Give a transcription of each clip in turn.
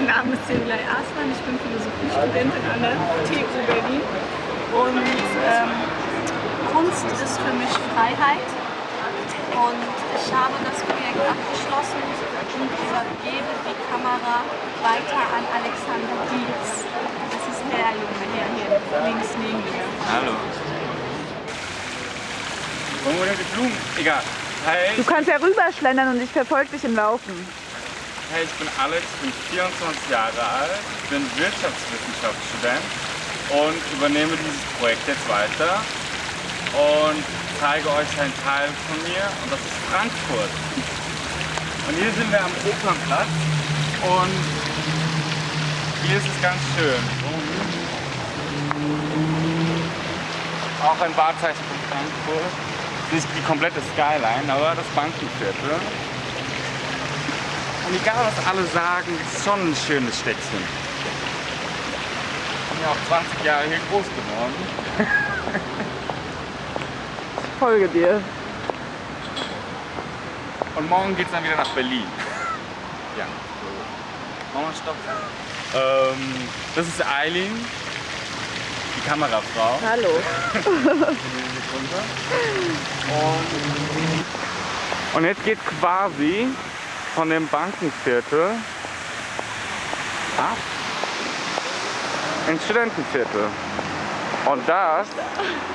Mein Name ist Sevilay Arslan, ich bin Philosophiestudentin an der TU Berlin und Kunst ist für mich Freiheit und ich habe das Projekt abgeschlossen und übergebe die Kamera weiter an Alexander Dietz. Das ist der Junge hier links neben mir. Hallo. Wollen wir denn die Blumen? Egal. Hi. Du kannst ja rüberschlendern und ich verfolge dich im Laufen. Hey, ich bin Alex, bin 24 Jahre alt, bin Wirtschaftswissenschaftsstudent und übernehme dieses Projekt jetzt weiter und zeige euch einen Teil von mir und das ist Frankfurt. Und hier sind wir am Opernplatz und hier ist es ganz schön. Auch ein Wahrzeichen von Frankfurt. Nicht die komplette Skyline, aber das Bankenviertel. Und egal was alle sagen, es ist schon ein schönes Städtchen. Ich bin ja auch 20 Jahre hier groß geworden. Ich folge dir. Und morgen geht es dann wieder nach Berlin. Ja. Machen wir Stopp. Das ist Eileen, die Kamerafrau. Hallo. Und jetzt geht quasi von dem Bankenviertel ab ins Studentenviertel. Und das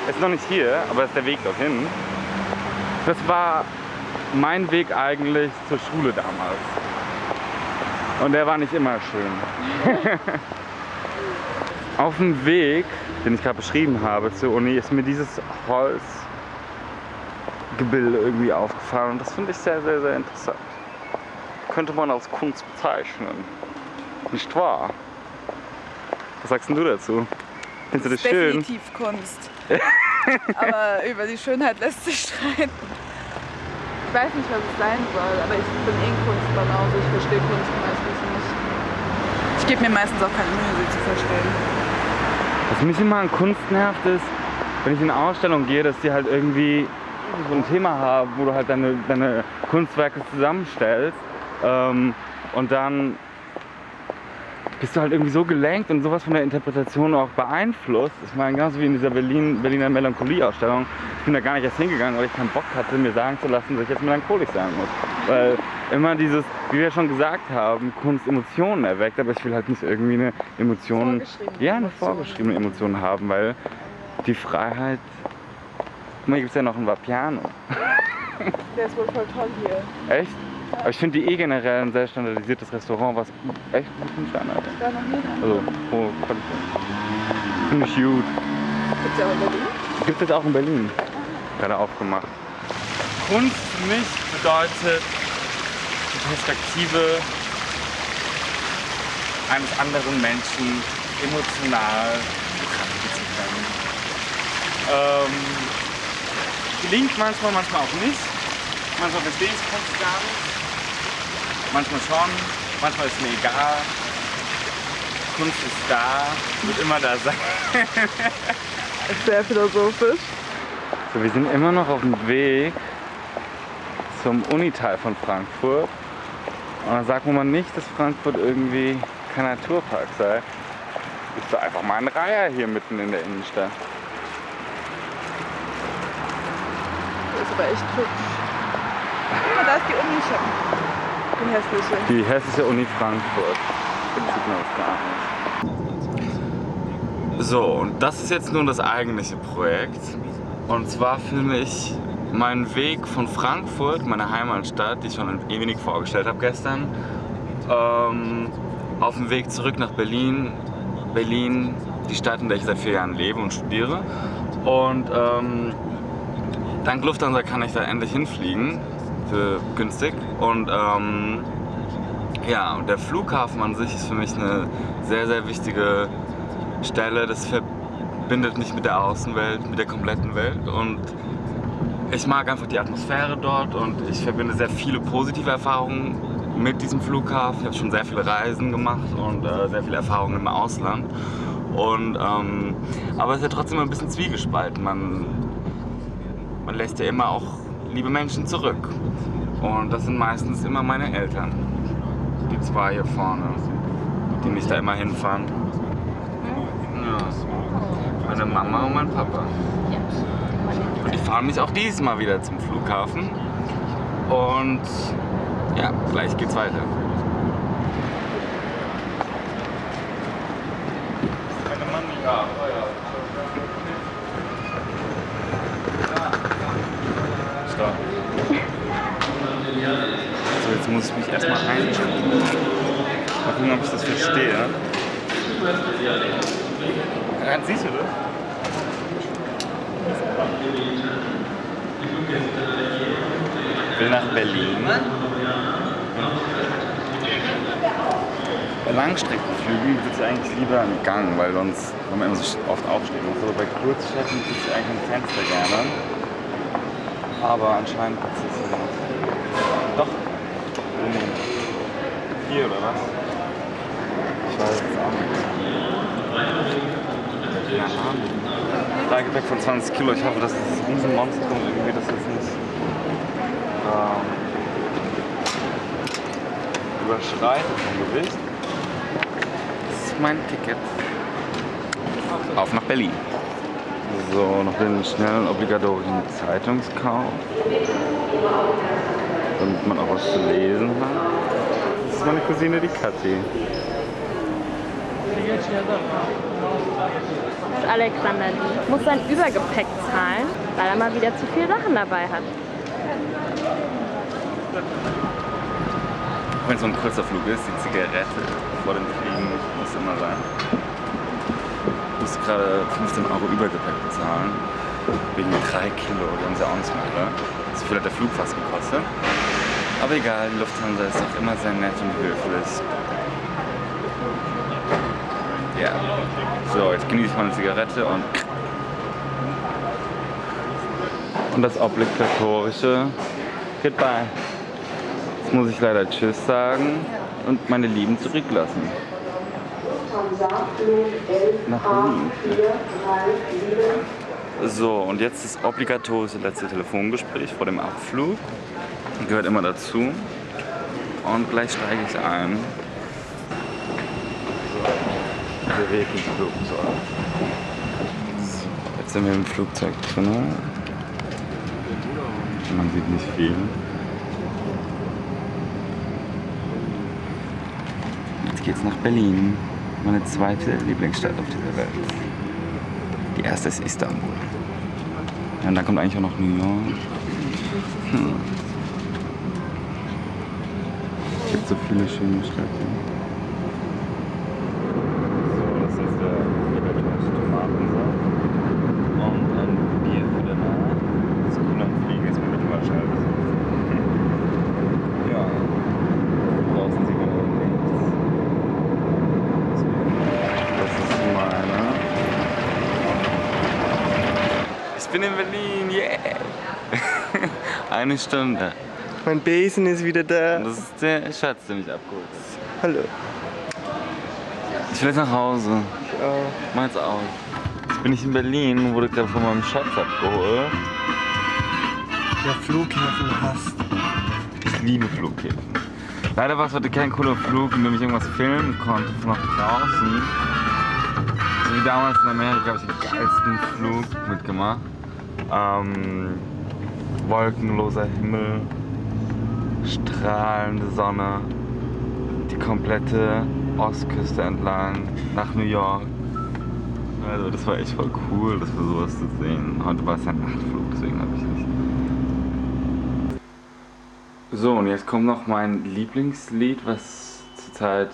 ist noch nicht hier, aber das ist der Weg dorthin. Das war mein Weg eigentlich zur Schule damals. Und der war nicht immer schön. Auf dem Weg, den ich gerade beschrieben habe zur Uni, ist mir dieses Holzgebilde irgendwie aufgefallen. Und das finde ich sehr, sehr, sehr interessant. Könnte man als Kunst bezeichnen. Nicht wahr? Was sagst denn du dazu? Findest du das schön? Definitiv Kunst. Aber über die Schönheit lässt sich streiten. Ich weiß nicht, was es sein soll, aber ich bin Kunstbanause. Ich verstehe Kunst meistens nicht. Ich gebe mir meistens auch keine Mühe, sie zu verstehen. Was mich immer an Kunst nervt, ist, wenn ich in eine Ausstellung gehe, dass die halt irgendwie so ein Thema haben, wo du halt deine Kunstwerke zusammenstellst und dann bist du halt irgendwie so gelenkt und sowas von der Interpretation auch beeinflusst. Ich meine, genauso wie in dieser Berliner Melancholie-Ausstellung. Ich bin da gar nicht erst hingegangen, weil ich keinen Bock hatte, mir sagen zu lassen, dass ich jetzt melancholisch sein muss. Weil immer dieses, wie wir schon gesagt haben, Kunst Emotionen erweckt, aber ich will halt nicht irgendwie eine Emotion, eine vorgeschriebene Emotion haben, weil die Freiheit, guck mal, hier gibt es ja noch ein Vapiano. Der ist wohl voll toll hier. Echt? Aber ich finde die generell ein sehr standardisiertes Restaurant, was echt guten Schein hat. Ich war noch nie da. Also, hohe Qualität. Finde ich gut. Gibt es ja auch in Berlin? Gibt es auch in Berlin. Gerade aufgemacht. Kunst für mich bedeutet die Perspektive eines anderen Menschen emotional betrachten zu können. Gelingt manchmal, manchmal auch nicht. Manchmal verstehe ich Kunst gar nicht. Manchmal schon, manchmal ist mir egal. Kunst ist da, wird immer da sein. Sehr philosophisch. So, wir sind immer noch auf dem Weg zum Uniteil von Frankfurt. Und dann sagt man nicht, dass Frankfurt irgendwie kein Naturpark sei. Ist doch einfach mal ein Reiher hier mitten in der Innenstadt. Das ist aber echt hübsch. Guck mal, da ist die Uni schon. Die hässliche. Die hässliche Uni Frankfurt. Das sieht man das gar nicht. So, und das ist jetzt nun das eigentliche Projekt. Und zwar filme ich meinen Weg von Frankfurt, meiner Heimatstadt, die ich schon ein wenig vorgestellt habe gestern, auf dem Weg zurück nach Berlin. Berlin, die Stadt, in der ich seit 4 Jahren lebe und studiere. Und dank Lufthansa kann ich da endlich hinfliegen, für günstig. Und ja, und der Flughafen an sich ist für mich eine sehr, sehr wichtige Stelle. Das verbindet mich mit der Außenwelt, mit der kompletten Welt. Und ich mag einfach die Atmosphäre dort und ich verbinde sehr viele positive Erfahrungen mit diesem Flughafen. Ich habe schon sehr viele Reisen gemacht und sehr viele Erfahrungen im Ausland. Und, aber es ist ja trotzdem ein bisschen zwiegespalten. Man lässt ja immer auch liebe Menschen zurück. Und das sind meistens immer meine Eltern. Die 2 hier vorne. die mich da immer hinfahren. Ja. Meine Mama und mein Papa. Und die fahren mich auch diesmal wieder zum Flughafen. Und ja, gleich geht's weiter. Meine Mami, ja. Stopp. So, jetzt muss ich mich erstmal einchecken. Mal gucken, ob ich das verstehe. Siehst du das? Ich will nach Berlin. Bei Langstreckenflügen sitze ich eigentlich lieber im Gang, weil sonst kann man immer so oft aufstehen. Also bei Kurzstrecken sitze ich eigentlich im Fenster gerne. Aber anscheinend ist es hier nicht. Doch. Hier oder was? Ich weiß es auch nicht. Keine Ahnung. Freigepäck von 20 Kilo. Ich hoffe, dass dieses Riesenmonstrum irgendwie das jetzt nicht überschreitet vom Gewicht. Das ist mein Ticket. Auf nach Berlin. So, noch den schnellen obligatorischen Zeitungskauf. Damit man auch was zu lesen hat. Das ist meine Cousine, die Kathi. Alexander muss sein Übergepäck zahlen, weil er mal wieder zu viele Sachen dabei hat. Wenn es so ein kurzer Flug ist, die Zigarette vor dem Fliegen muss immer sein. Ich musste gerade 15 € Übergepäck bezahlen. Wegen 3 Kilo, die haben sie auch nicht mehr. So viel hat der Flug fast gekostet. Aber egal, die Lufthansa ist auch immer sehr nett und höflich. Ja. So, jetzt genieße ich meine Zigarette und das obligatorische Goodbye. Jetzt muss ich leider Tschüss sagen und meine Lieben zurücklassen. Nach Berlin. So, und jetzt das obligatorische letzte Telefongespräch vor dem Abflug. Gehört immer dazu. Und gleich steige ich ein. Bewegt im Flugzeug. So, jetzt sind wir im Flugzeug drin. Man sieht nicht viel. Jetzt geht's nach Berlin. Meine zweite Lieblingsstadt auf dieser Welt. Die erste ist Istanbul. Ja, und dann kommt eigentlich auch noch New York. Es gibt so viele schöne Städte. Ich bin in Berlin, yeah! Eine Stunde. Mein Besen ist wieder da. Und das ist der Schatz, der mich abgeholt hat. Hallo. Ich will jetzt nach Hause. Ja. Meins auch. Jetzt bin ich in Berlin und wurde gerade von meinem Schatz abgeholt. Der Flughafen hasst. Ich liebe Flughäfen. Leider war es heute kein cooler Flug, in dem ich irgendwas filmen konnte von nach draußen. So wie damals in Amerika habe ich den geilsten Flug mitgemacht. Wolkenloser Himmel, strahlende Sonne, die komplette Ostküste entlang nach New York. Also das war echt voll cool, das für sowas zu sehen. Heute war es ja ein Nachtflug, deswegen habe ich nicht. So, und jetzt kommt noch mein Lieblingslied, was zurzeit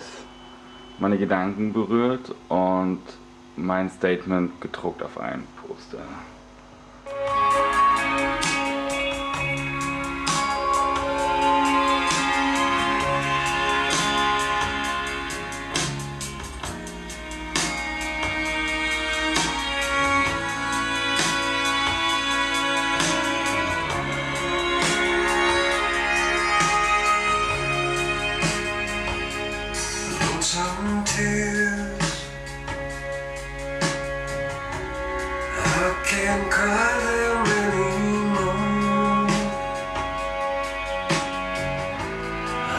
meine Gedanken berührt und mein Statement gedruckt auf ein Poster. Some tears I can't cry them anymore. I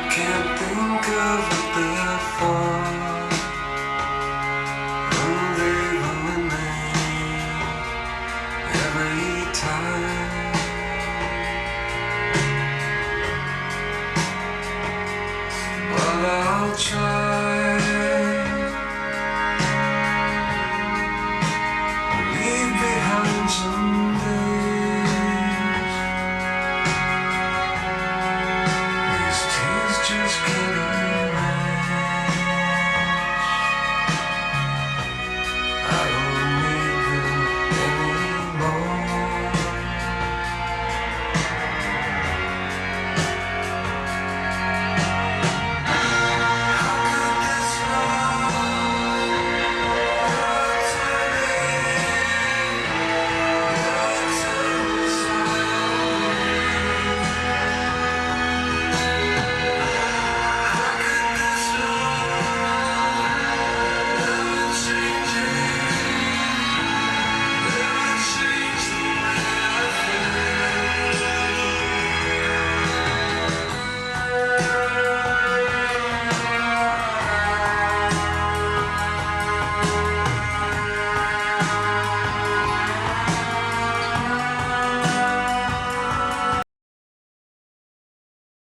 can't think of what they're for. try